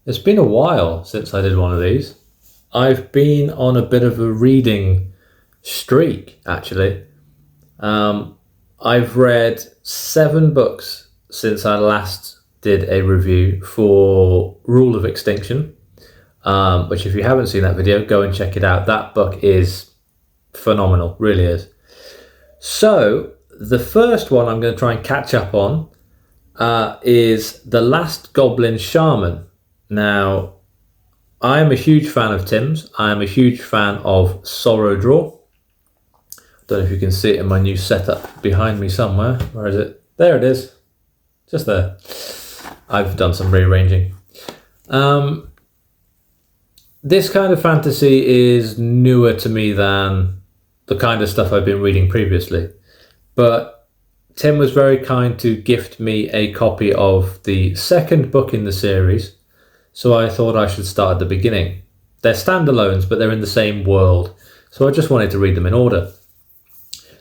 It's been a while since I did one of these. I've been on a bit of a reading streak, actually. I've read 7 books since I last did a review for Rule of Extinction, which if you haven't seen that video, go and check it out. That book is phenomenal, really is. So the first one I'm going to try and catch up on is The Last Goblin Shaman. Now, I am a huge fan of Tim's. I am a huge fan of Sorrow Draw. Don't know if you can see it in my new setup behind me somewhere. Where is it? There it is. Just there. I've done some rearranging. This kind of fantasy is newer to me than the kind of stuff I've been reading previously. But Tim was very kind to gift me a copy of the second book in the series. So I thought I should start at the beginning. They're standalones, but they're in the same world. So I just wanted to read them in order.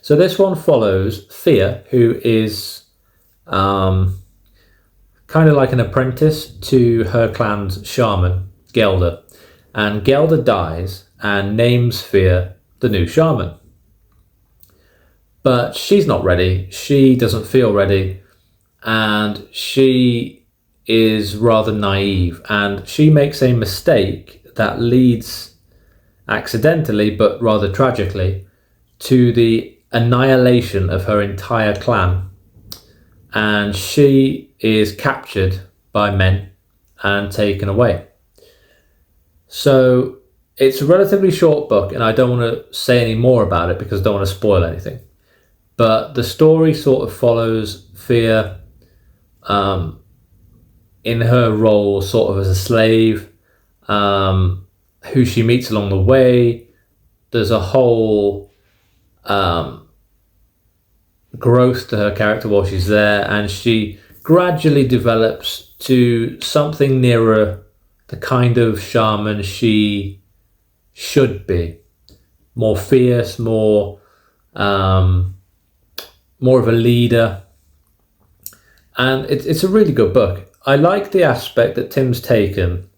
So this one follows Fia, who is kind of like an apprentice to her clan's shaman, Gelder. And Gelder dies and names Fia the new shaman. But she's not ready. She doesn't feel ready. And she is rather naive, and she makes a mistake that leads accidentally but rather tragically to the annihilation of her entire clan, and she is captured by men and taken away. So it's a relatively short book, and I don't want to say any more about it because I don't want to spoil anything, but the story sort of follows Fia in her role sort of as a slave, who she meets along the way. There's a whole growth to her character while she's there, and she gradually develops to something nearer the kind of shaman she should be. More fierce, more of a leader. And it's a really good book. I like the aspect that Tim's taken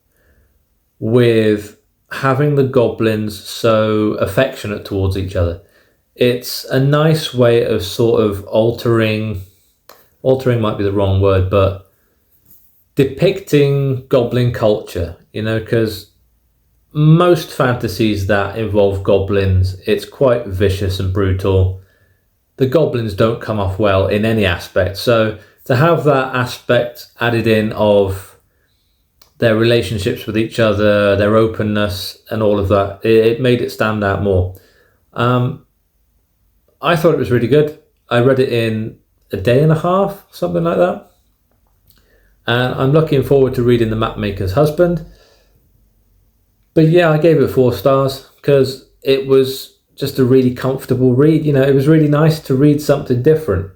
with having the goblins so affectionate towards each other. It's a nice way of sort of altering might be the wrong word, but depicting goblin culture, because most fantasies that involve goblins, it's quite vicious and brutal. The goblins don't come off well in any aspect. So to have that aspect added in of their relationships with each other, their openness and all of that, it made it stand out more. I thought it was really good. I read it in a day and a half, something like that. And I'm looking forward to reading The Mapmaker's Husband. But yeah, I gave it 4 stars because it was just a really comfortable read. It was really nice to read something different.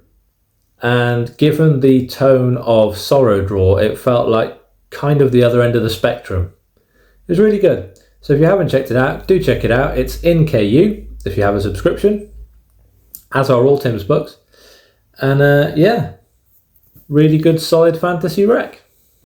And given the tone of Sorrow Draw, it felt like kind of the other end of the spectrum. It was really good. So if you haven't checked it out, do check it out. It's in KU if you have a subscription, as are all Tim's books. And yeah, really good solid fantasy rec.